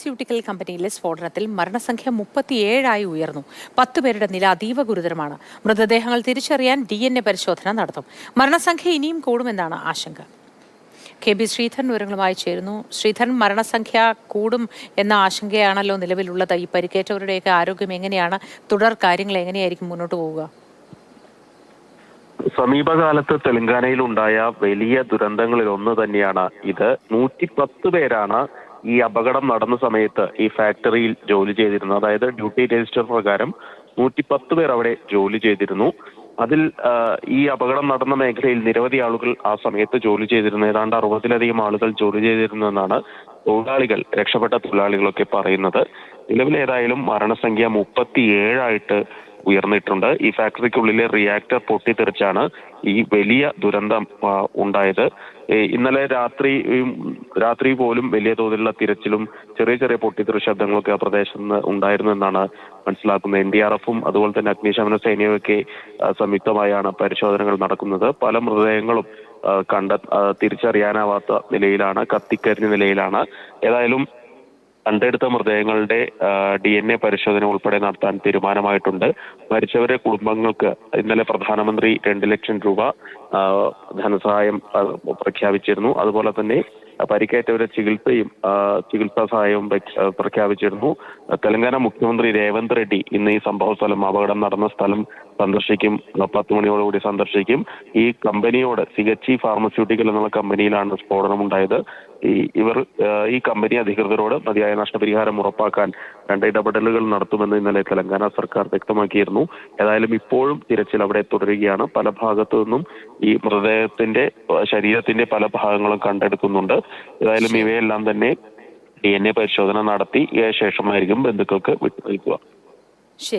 Pharmaceutical കമ്പനിയിലെ സ്ഫോടനത്തിൽ മരണസംഖ്യ 37 ഉയർന്നു. 10 പേരുടെ നില അതീവ ഗുരുതരമാണ്. മൃതദേഹങ്ങൾ തിരിച്ചറിയാൻ DNA പരിശോധന നടത്തും. മരണസംഖ്യ ഇനിയും കൂടുമെന്നാണ് ആശങ്ക. KB ശ്രീധരൻ വിവരങ്ങളുമായി ചേരുന്നു. ശ്രീധരൻ, മരണസംഖ്യ കൂടും എന്ന ആശങ്കയാണല്ലോ നിലവിലുള്ളത്. ഈ പരിക്കേറ്റവരുടെയൊക്കെ ആരോഗ്യം എങ്ങനെയാണ്? തുടർ കാര്യങ്ങൾ എങ്ങനെയായിരിക്കും മുന്നോട്ട് പോവുക? സമീപകാലത്ത് തെലങ്കാനയിലുണ്ടായ വലിയ ദുരന്തങ്ങളിൽ ഒന്ന് തന്നെയാണ് ഇത്. 110 പേരാണ് ഈ അപകടം നടന്ന സമയത്ത് ഈ ഫാക്ടറിയിൽ ജോലി ചെയ്തിരുന്നത്. അതായത് ഡ്യൂട്ടി രജിസ്റ്റർ പ്രകാരം 110 പേർ അവിടെ ജോലി ചെയ്തിരുന്നു. അതിൽ ഈ അപകടം നടന്ന മേഖലയിൽ നിരവധി ആളുകൾ ആ സമയത്ത് ജോലി ചെയ്തിരുന്നു. ഏതാണ്ട് 60-ലധികം ആളുകൾ ജോലി ചെയ്തിരുന്നെന്നാണ് രക്ഷപ്പെട്ട തൊഴിലാളികളൊക്കെ പറയുന്നത്. നിലവിൽ ഏതായാലും മരണസംഖ്യ 37 ഉയർന്നിട്ടുണ്ട്. ഈ ഫാക്ടറിക്കുള്ളിലെ റിയാക്ടർ പൊട്ടിത്തെറിച്ചാണ് ഈ വലിയ ദുരന്തം ഉണ്ടായത്. ഇന്നലെ രാത്രി പോലും വലിയ തോതിലുള്ള തിരച്ചിലും ചെറിയ ചെറിയ പൊട്ടിത്തെറി ശബ്ദങ്ങളൊക്കെ ആ പ്രദേശത്ത് നിന്ന് ഉണ്ടായിരുന്നു എന്നാണ് മനസ്സിലാക്കുന്നത്. NDRF-ഉം അതുപോലെ തന്നെ അഗ്നിശമന സേനയൊക്കെ സംയുക്തമായാണ് പരിശോധനകൾ നടക്കുന്നത്. പല മൃതദേഹങ്ങളും തിരിച്ചറിയാനാവാത്ത നിലയിലാണ്, കത്തിക്കരിഞ്ഞ നിലയിലാണ്. ഏതായാലും കണ്ടെടുത്ത മൃതദേഹങ്ങളുടെ DNA പരിശോധന ഉൾപ്പെടെ നടത്താൻ തീരുമാനമായിട്ടുണ്ട്. മരിച്ചവരുടെ കുടുംബങ്ങൾക്ക് ഇന്നലെ പ്രധാനമന്ത്രി 2 ലക്ഷം രൂപ ധനസഹായം പ്രഖ്യാപിച്ചിരുന്നു. അതുപോലെ തന്നെ പരിക്കേറ്റവരുടെ ചികിത്സാ സഹായവും പ്രഖ്യാപിച്ചിരുന്നു. തെലങ്കാന മുഖ്യമന്ത്രി രേവന്ത് റെഡ്ഡി ഇന്ന് ഈ സംഭവ സ്ഥലം, അപകടം നടന്ന സ്ഥലം സന്ദർശിക്കും. 10 മണിയോടുകൂടി സന്ദർശിക്കും. ഈ കമ്പനിയോട്, സിഗച്ചി ഫാർമസ്യൂട്ടിക്കൽ എന്നുള്ള കമ്പനിയിലാണ് സ്ഫോടനം ഉണ്ടായത്. ഈ കമ്പനി അധികൃതരോട് മതിയായ നഷ്ടപരിഹാരം ഉറപ്പാക്കാൻ 2 ഇടപെടലുകൾ നടത്തുമെന്ന് ഇന്നലെ തെലങ്കാന സർക്കാർ വ്യക്തമാക്കിയിരുന്നു. ഏതായാലും ഇപ്പോഴും തിരച്ചിൽ അവിടെ തുടരുകയാണ്. പല ഭാഗത്തു നിന്നും ഈ ശരീരത്തിന്റെ പല ഭാഗങ്ങളും കണ്ടെടുക്കുന്നുണ്ട്. ഏതായാലും ഇവയെല്ലാം തന്നെ DNA പരിശോധന നടത്തി ശേഷമായിരിക്കും ബന്ധുക്കൾക്ക് വിട്ടു നൽകുക.